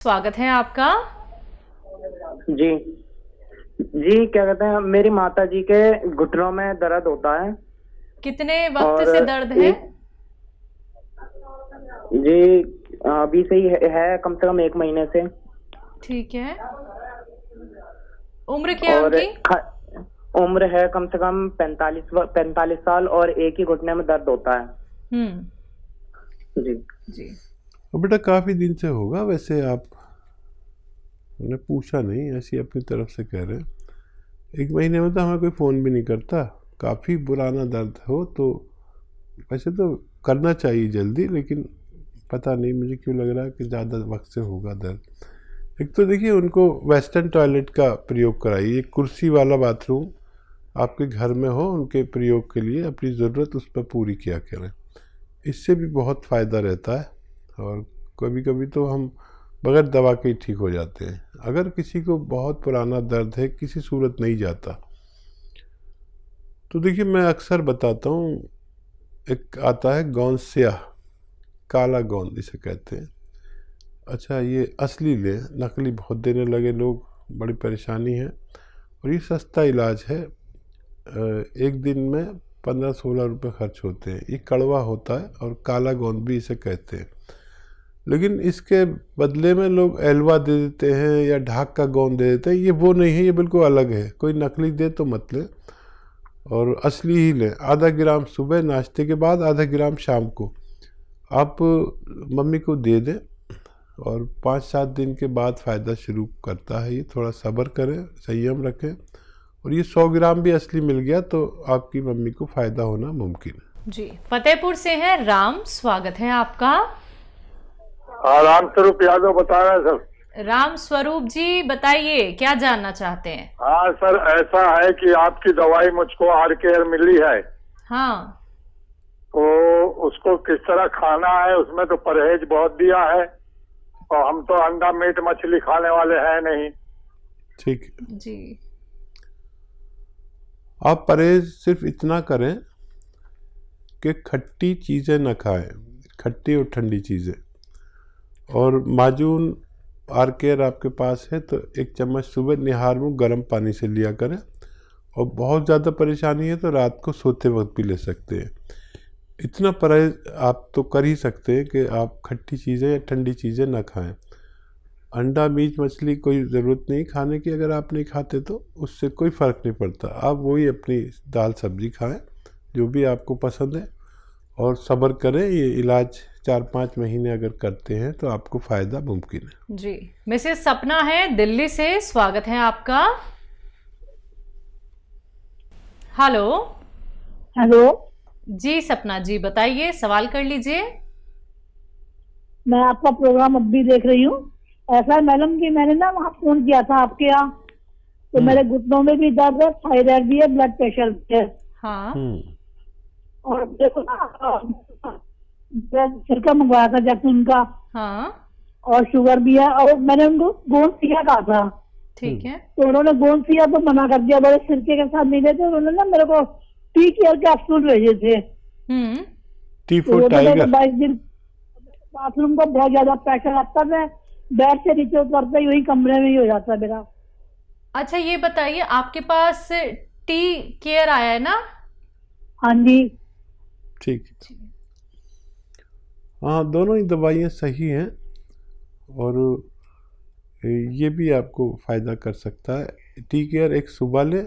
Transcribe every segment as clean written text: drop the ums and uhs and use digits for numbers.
स्वागत है आपका। जी जी, क्या कहते हैं, मेरी माता जी के घुटनों में दर्द होता है। कितने वक्त और से दर्द है? जी, अभी से ही है कम से कम 1 महीने से। ठीक है। उम्र क्या है और उनकी? उम्र है कम से कम 45 साल और एक ही घुटने में दर्द होता है। जी जी। बेटा काफ़ी दिन से होगा वैसे, आप ने पूछा नहीं, ऐसी अपनी तरफ से कह रहे हैं। 1 महीने में तो हमें कोई फ़ोन भी नहीं करता। काफ़ी पुराना दर्द हो तो वैसे तो करना चाहिए जल्दी, लेकिन पता नहीं मुझे क्यों लग रहा है कि ज़्यादा वक्त से होगा दर्द। एक तो देखिए, उनको वेस्टर्न टॉयलेट का प्रयोग कराइए। कुर्सी वाला बाथरूम आपके घर में हो, उनके प्रयोग के लिए अपनी ज़रूरत उस पर पूरी किया करें। इससे भी बहुत फ़ायदा रहता है। और कभी कभी तो हम बगैर दवा के ही ठीक हो जाते हैं। अगर किसी को बहुत पुराना दर्द है, किसी सूरत नहीं जाता, तो देखिए मैं अक्सर बताता हूँ, एक आता है गोंद स्याह, काला गोंद इसे कहते हैं। अच्छा, ये असली ले, नकली बहुत देने लगे लोग, बड़ी परेशानी है। और ये सस्ता इलाज है। एक दिन में 15-16 रुपये खर्च होते हैं। ये कड़वा होता है और काला गोंद भी इसे कहते हैं। लेकिन इसके बदले में लोग एलवा दे देते हैं या ढाक का गोंद दे देते हैं। ये वो नहीं है, ये बिल्कुल अलग है। कोई नकली दे तो मत लें और असली ही लें। आधा ग्राम सुबह नाश्ते के बाद, आधा ग्राम शाम को आप मम्मी को दे दें और 5-7 दिन के बाद फ़ायदा शुरू करता है। ये थोड़ा सब्र करें, संयम रखें। और ये 100 ग्राम भी असली मिल गया तो आपकी मम्मी को फ़ायदा होना मुमकिन है। जी, फतेहपुर से हैं राम, स्वागत है आपका। हाँ, राम स्वरूप यादव बता रहे हैं सर। राम स्वरूप जी बताइए, क्या जानना चाहते हैं? हाँ सर, ऐसा है कि आपकी दवाई मुझको आर केयर मिली है। हाँ। तो उसको किस तरह खाना है, उसमें तो परहेज बहुत दिया है और हम तो अंडा मीट मछली खाने वाले हैं नहीं। ठीक जी। आप परहेज सिर्फ इतना करें कि खट्टी चीज़ें न खाएं, खट्टी और ठंडी चीज़ें। और माजून आर केयर आपके पास है तो 1 चम्मच सुबह निहार में गर्म पानी से लिया करें। और बहुत ज़्यादा परेशानी है तो रात को सोते वक्त भी ले सकते हैं। इतना परहेज आप तो कर ही सकते हैं कि आप खट्टी चीज़ें या ठंडी चीज़ें ना खाएं। अंडा मीट मछली कोई ज़रूरत नहीं खाने की, अगर आप नहीं खाते तो उससे कोई फ़र्क नहीं पड़ता। आप वही अपनी दाल सब्ज़ी खाएं जो भी आपको पसंद है और सब्र करें। ये इलाज 4-5 महीने अगर करते हैं तो आपको फ़ायदा मुमकिन है। जी। मिसेस सपना है दिल्ली से, स्वागत है आपका। हेलो। हेलो जी सपना जी बताइए, सवाल कर लीजिए। मैं आपका प्रोग्राम अब भी देख रही हूँ। ऐसा है मैडम कि मैंने ना वहाँ फोन किया था आपके यहाँ, तो मेरे घुटनों में भी दर्द है, थायराइड भी है, ब्लड प्रेशर भी है। हाँ। और देखो ना, सिर का मंगवाया था जैक्सन का। हाँ। और शुगर भी है। और मैंने उनको गोंद सिया कहा था। ठीक है। तो उन्होंने गोंद सिया तो मना कर दिया, बड़े सिरके के साथ नहीं देते। उन्होंने ना मेरे को टी केयर कैप्सूल भेजे थे। T4 tiger. 22 दिन बाथरूम को बहुत ज्यादा प्रेशर आता है, बेड से नीचे उतरते ही वही कमरे में ही हो जाता है मेरा। अच्छा ये बताइए, आपके पास टी केयर आया है ना? हाँ जी। ठीक। हाँ, दोनों ही दवाइयाँ सही हैं और ये भी आपको फ़ायदा कर सकता है। टी केयर एक सुबह ले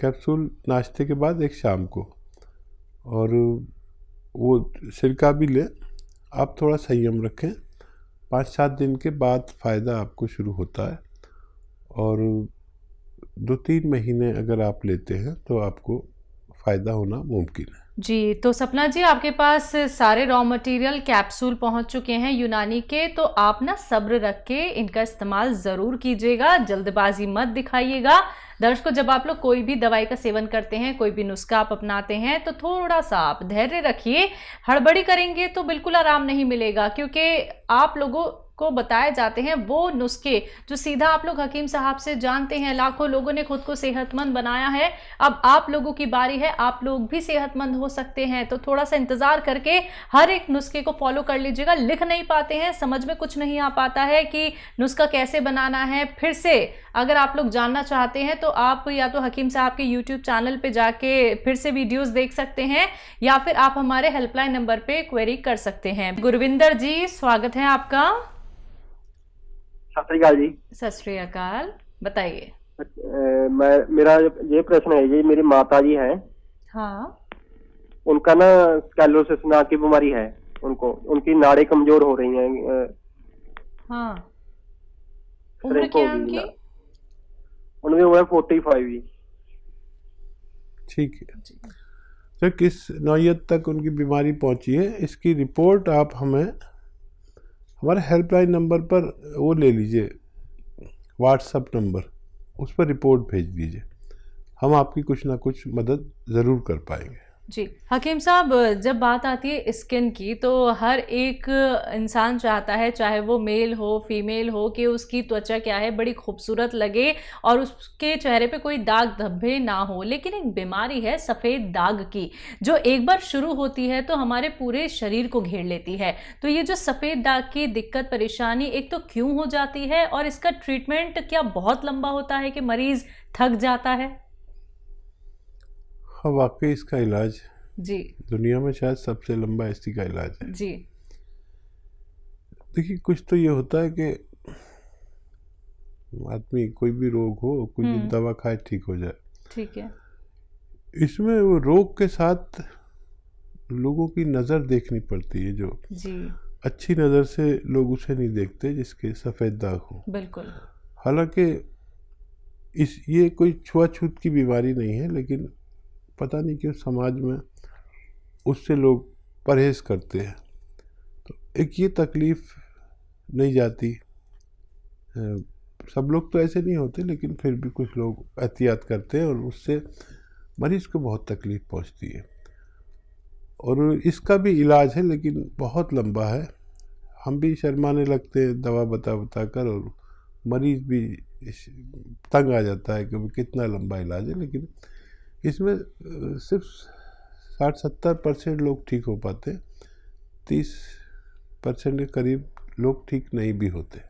कैप्सूल नाश्ते के बाद, एक शाम को। और वो सिरका भी ले। आप थोड़ा संयम रखें, 5-7 दिन के बाद फ़ायदा आपको शुरू होता है। और 2-3 महीने अगर आप लेते हैं तो आपको फ़ायदा होना मुमकिन है। जी, तो सपना जी आपके पास सारे रॉ मटेरियल कैप्सूल पहुंच चुके हैं यूनानी के, तो आप ना सब्र रख के इनका इस्तेमाल ज़रूर कीजिएगा, जल्दबाजी मत दिखाइएगा। दर्शकों, जब आप लोग कोई भी दवाई का सेवन करते हैं, कोई भी नुस्खा आप अपनाते हैं, तो थोड़ा सा आप धैर्य रखिए। हड़बड़ी करेंगे तो बिल्कुल आराम नहीं मिलेगा, क्योंकि आप लोगों को बताए जाते हैं वो नुस्खे जो सीधा आप लोग हकीम साहब से जानते हैं। लाखों लोगों ने खुद को सेहतमंद बनाया है, अब आप लोगों की बारी है, आप लोग भी सेहतमंद हो सकते हैं। तो थोड़ा सा इंतजार करके हर एक नुस्खे को फॉलो कर लीजिएगा। लिख नहीं पाते हैं, समझ में कुछ नहीं आ पाता है कि नुस्खा कैसे बनाना है, फिर से अगर आप लोग जानना चाहते हैं तो आप या तो हकीम साहब के YouTube चैनल पे जाके फिर से वीडियोस देख सकते हैं, या फिर आप हमारे हेल्पलाइन नंबर पे क्वेरी कर सकते हैं। गुरविंदर जी, स्वागत है आपका। सत श्री अकाल जी। सत श्री अकाल, बताइए। मेरा ये प्रश्न है जी, मेरी माता जी हैं। हाँ, उनका ना स्कैलोसिस नाम की बीमारी है, उनकी नाड़ें कमजोर हो रही हैं। हाँ, उम्र क्या है उनकी? उनकी उम्र 45 जी। ठीक है, तो किस नौयत तक उनकी बीमारी पहुंची है इसकी रिपोर्ट आप हमें हमारे हेल्पलाइन नंबर पर वो ले लीजिए, व्हाट्सएप नंबर, उस पर रिपोर्ट भेज दीजिए, हम आपकी कुछ ना कुछ मदद ज़रूर कर पाएंगे। जी हकीम साहब, जब बात आती है स्किन की तो हर एक इंसान चाहता है, चाहे वो मेल हो फीमेल हो, कि उसकी त्वचा क्या है बड़ी खूबसूरत लगे और उसके चेहरे पे कोई दाग धब्बे ना हो। लेकिन एक बीमारी है सफ़ेद दाग की, जो एक बार शुरू होती है तो हमारे पूरे शरीर को घेर लेती है। तो ये जो सफ़ेद दाग की दिक्कत परेशानी एक तो क्यों हो जाती है, और इसका ट्रीटमेंट क्या बहुत लंबा होता है कि मरीज़ थक जाता है? हाँ, वाकई इसका इलाज जी दुनिया में शायद सबसे लंबा इसी का इलाज है। जी। देखिए, कुछ तो ये होता है कि आदमी कोई भी रोग हो, कुछ दिन दवा खाए ठीक हो जाए। ठीक है। इसमें वो रोग के साथ लोगों की नज़र देखनी पड़ती है, जो जी अच्छी नज़र से लोग उसे नहीं देखते जिसके सफ़ेद दाग हो। बिल्कुल। हालांकि ये कोई छुआछूत की बीमारी नहीं है, लेकिन पता नहीं क्यों समाज में उससे लोग परहेज़ करते हैं। तो एक ये तकलीफ़ नहीं जाती, सब लोग तो ऐसे नहीं होते, लेकिन फिर भी कुछ लोग एहतियात करते हैं और उससे मरीज़ को बहुत तकलीफ़ पहुंचती है। और इसका भी इलाज है, लेकिन बहुत लंबा है। हम भी शर्माने लगते हैं दवा बता कर, और मरीज़ भी तंग आ जाता है कि कितना लंबा इलाज है। लेकिन इसमें सिर्फ 60-70% लोग ठीक हो पाते, 30% के करीब लोग ठीक नहीं भी होते।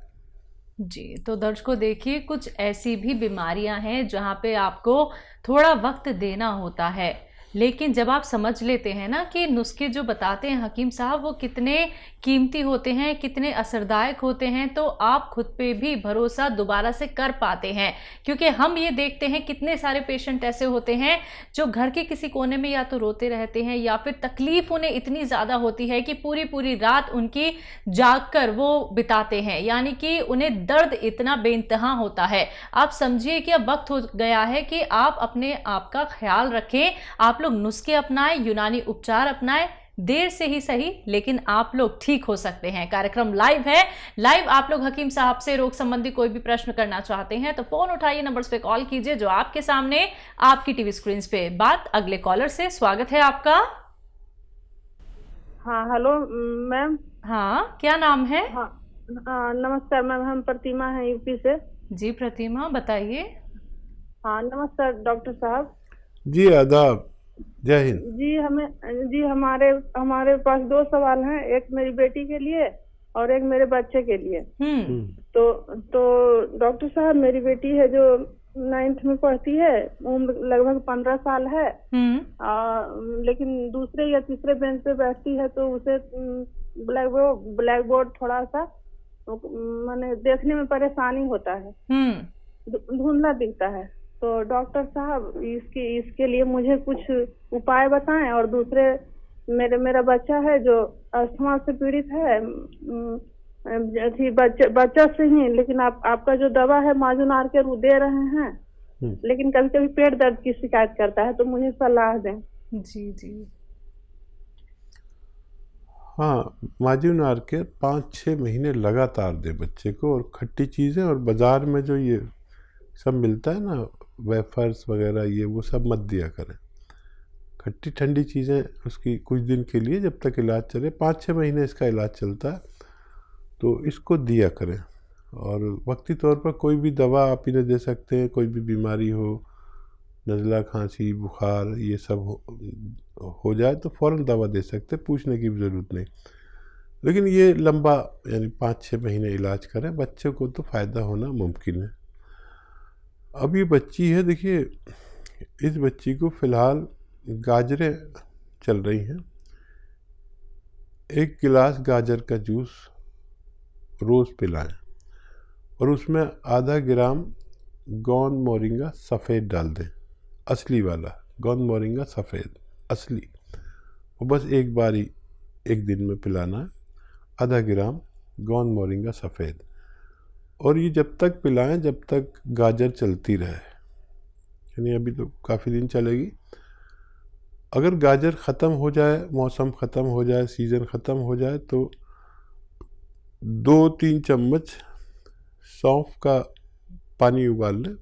जी, तो दर्शकों देखिए, कुछ ऐसी भी बीमारियां हैं जहां पे आपको थोड़ा वक्त देना होता है, लेकिन जब आप समझ लेते हैं ना कि नुस्खे जो बताते हैं हकीम साहब वो कितने कीमती होते हैं, कितने असरदायक होते हैं, तो आप खुद पे भी भरोसा दोबारा से कर पाते हैं। क्योंकि हम ये देखते हैं कितने सारे पेशेंट ऐसे होते हैं जो घर के किसी कोने में या तो रोते रहते हैं, या फिर तकलीफ उन्हें इतनी ज़्यादा होती है कि पूरी पूरी रात उनकी जाग कर वो बिताते हैं, यानी कि उन्हें दर्द इतना बेइंतहा होता है। आप समझिए कि अब वक्त हो गया है कि आप अपने आप का ख्याल रखें, आप लोग नुस्खे अपनाएं, यूनानी उपचार अपनाएं, देर से ही सही लेकिन आप लोग ठीक हो सकते हैं। कार्यक्रम लाइव है, लाइव आप लोग हकीम साहब से रोग संबंधी कोई भी प्रश्न करना चाहते हैं तो फोन उठाइए, नंबर्स पे कॉल कीजिए जो आपके सामने आपकी टीवी स्क्रीन पे। बात अगले कॉलर से, स्वागत है आपका। हाँ हेलो मैम। हाँ, क्या नाम है? हाँ नमस्कार मैम, हम प्रतिमा हैं यूपी से। जी प्रतिमा, बताइए। हाँ नमस्कार डॉक्टर साहब। जी आदाब, जय हिंद। जी हमारे पास 2 सवाल हैं, एक मेरी बेटी के लिए और एक मेरे बच्चे के लिए। तो डॉक्टर साहब, मेरी बेटी है जो 9th में पढ़ती है, उम्र लगभग 15 साल है, लेकिन दूसरे या तीसरे बेंच पे बैठती है तो उसे ब्लैक बोर्ड थोड़ा सा माने देखने में परेशानी होता है, धुंधला दिखता है। तो डॉक्टर साहब इसके लिए मुझे कुछ उपाय बताएं। और दूसरे मेरा बच्चा है जो अस्थमा से पीड़ित है, बच्चा से ही, लेकिन आपका जो दवा है माजुनार के दे रहे हैं, लेकिन कभी कभी पेट दर्द की शिकायत करता है, तो मुझे सलाह दें। जी जी। हाँ, माजुनार के 5-6 महीने लगातार दे बच्चे को, और खट्टी चीज़ें, और बाज़ार में जो ये सब मिलता है ना वेफर्स वगैरह, ये वो सब मत दिया करें। खट्टी ठंडी चीज़ें उसकी कुछ दिन के लिए, जब तक इलाज चले, 5-6 महीने इसका इलाज चलता है, तो इसको दिया करें। और वक्ती तौर पर कोई भी दवा आप इन्हें दे सकते हैं, कोई भी बीमारी हो, नज़ला, खांसी, बुखार, ये सब हो जाए तो फ़ौरन दवा दे सकते हैं, पूछने की भी ज़रूरत नहीं। लेकिन ये लंबा यानी 5-6 महीने इलाज करें, बच्चे को तो फ़ायदा होना मुमकिन है। अब ये बच्ची है, देखिए इस बच्ची को फ़िलहाल गाजरें चल रही हैं। 1 गिलास गाजर का जूस रोज़ पिलाएं और उसमें आधा ग्राम गोंद मोरिंगा सफ़ेद डाल दें, असली वाला गोंद मोरिंगा सफ़ेद असली, और बस एक बारी एक दिन में पिलाना है, आधा ग्राम गोंद मोरिंगा सफ़ेद। और ये जब तक पिलाएं जब तक गाजर चलती रहे, यानी अभी तो काफ़ी दिन चलेगी। अगर गाजर ख़त्म हो जाए, मौसम ख़त्म हो जाए, सीज़न ख़त्म हो जाए, तो 2-3 चम्मच सौंफ का पानी उबाल लें,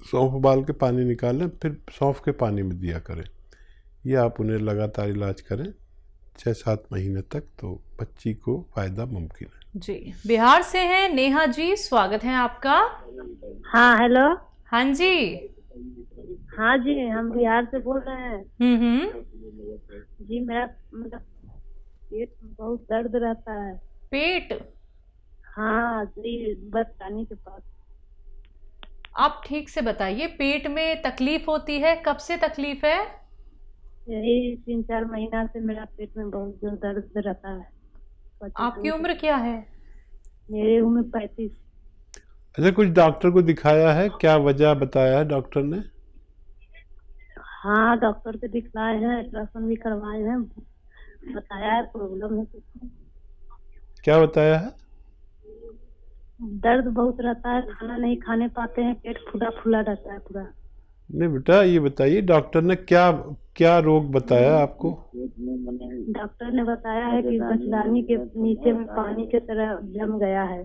सौंफ उबाल के पानी निकाल लें, फिर सौंफ के पानी में दिया करें। ये आप उन्हें लगातार इलाज करें 6-7 महीने तक, तो बच्ची को फ़ायदा मुमकिन है। जी, बिहार से हैं नेहा जी, स्वागत है आपका। हाँ हेलो। हाँ जी। हाँ जी, हम बिहार से बोल रहे हैं। जी, मेरा मतलब पेट में बहुत दर्द रहता है। पेट? हाँ जी, बस पानी के पास। आप ठीक से बताइए, पेट में तकलीफ होती है, कब से तकलीफ है? यही 3-4 महीना से मेरा पेट में बहुत जोर दर्द रहता है। आपकी उम्र क्या है? मेरी उम्र 35। अच्छा, कुछ डॉक्टर को दिखाया है? क्या वजह बताया है डॉक्टर ने? हाँ, डॉक्टर से दिखलाए हैं, अल्ट्रासाउंड भी करवाए हैं, बताया है प्रॉब्लम है कुछ। क्या बताया है? दर्द बहुत रहता है, खाना नहीं खाने पाते हैं, पेट फूला फूला रहता है पूरा। नहीं बेटा, ये बताइए डॉक्टर ने क्या क्या रोग बताया आपको? डॉक्टर ने बताया है कि बचदानी के नीचे में पानी की तरह जम गया है,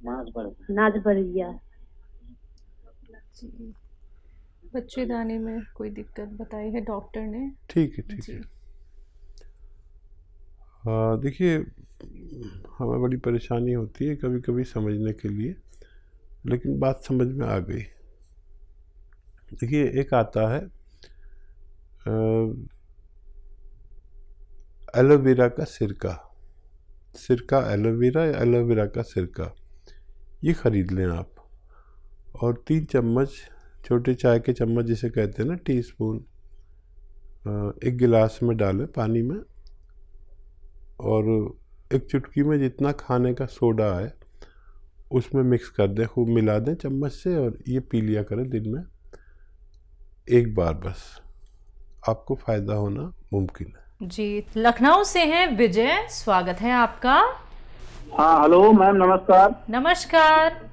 नाज बढ़ गया है। बच्चेदानी में कोई दिक्कत बताई है डॉक्टर ने? ठीक है, ठीक है। देखिए, हमें बड़ी परेशानी होती है कभी कभी समझने के लिए, लेकिन बात समझ में आ गई। देखिए, एक आता है एलोवेरा का सिरका, एलोवेरा या एलोवेरा का सिरका, ये ख़रीद लें आप, और 3 चम्मच, छोटे चाय के चम्मच जिसे कहते हैं ना, टीस्पून, 1 गिलास में डालें पानी में, और 1 चुटकी में जितना खाने का सोडा है उसमें मिक्स कर दें, खूब मिला दें चम्मच से, और ये पी लिया करें दिन में 1 बार बस, आपको फ़ायदा होना मुमकिन है। जी, लखनऊ से हैं विजय, स्वागत है आपका। हाँ हेलो मैम, नमस्कार। नमस्कार।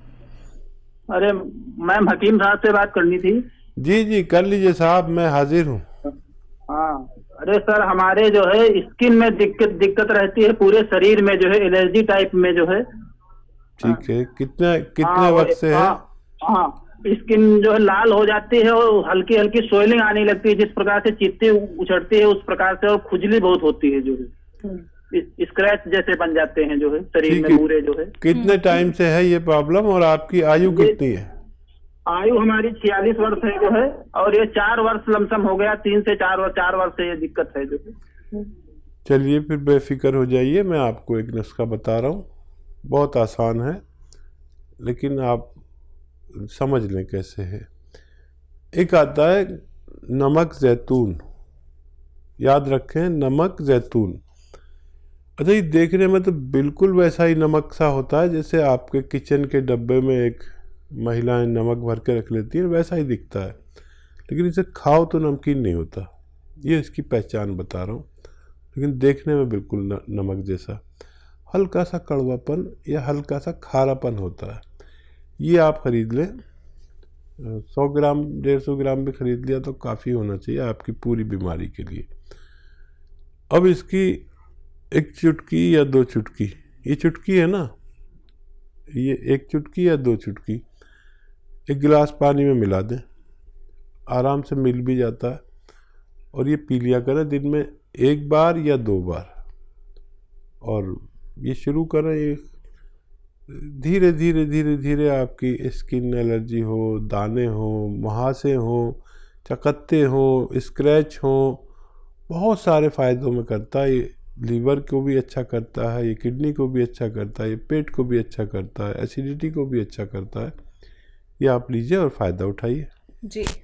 अरे मैम, हकीम साहब से बात करनी थी। जी जी, कर लीजिए साहब, मैं हाजिर हूँ। हाँ, अरे सर, हमारे जो है स्किन में दिक्कत रहती है, पूरे शरीर में जो है एलर्जी टाइप में जो है। ठीक है, कितने वक्त से है? हाँ, स्किन जो है लाल हो जाती है और हल्की हल्की स्वेलिंग आने लगती है, जिस प्रकार से चित्ती उछड़ती है उस प्रकार से, और खुजली बहुत होती है, जो है स्क्रैच जैसे बन जाते हैं जो है शरीर में पूरे जो है। कितने टाइम से है ये प्रॉब्लम, और आपकी आयु कितनी है? आयु हमारी 46 वर्ष है जो है, और ये 4 वर्ष लमसम हो गया, 3 से 4 वर्ष से ये दिक्कत है जो है। चलिए फिर बेफिक्र हो जाइए, मैं आपको एक नुस्खा बता रहा हूँ, बहुत आसान है, लेकिन आप समझ लें कैसे है। एक आता है नमक जैतून, याद रखें, नमक जैतून। अच्छा, ये देखने में तो बिल्कुल वैसा ही नमक सा होता है जैसे आपके किचन के डब्बे में एक महिलाएं नमक भर के रख लेती हैं, वैसा ही दिखता है, लेकिन इसे खाओ तो नमकीन नहीं होता। ये इसकी पहचान बता रहा हूँ, लेकिन देखने में बिल्कुल नमक जैसा, हल्का सा कड़वापन या हल्का सा खारापन होता है। ये आप ख़रीद लें, 100 ग्राम 150 ग्राम भी ख़रीद लिया तो काफ़ी होना चाहिए आपकी पूरी बीमारी के लिए। अब इसकी 1 चुटकी या 2 चुटकी, ये चुटकी है ना, ये 1 चुटकी या 2 चुटकी 1 गिलास पानी में मिला दें, आराम से मिल भी जाता है, और ये पी लिया करें दिन में 1 बार या 2 बार, और ये शुरू करें, ये धीरे धीरे धीरे धीरे आपकी स्किन एलर्जी हो, दाने हो, मुहासे हो, चकत्ते हो, स्क्रैच हो, बहुत सारे फ़ायदों में करता है। ये लीवर को भी अच्छा करता है, ये किडनी को भी अच्छा करता है, ये पेट को भी अच्छा करता है, एसिडिटी को भी अच्छा करता है। ये आप लीजिए और फ़ायदा उठाइए। जी।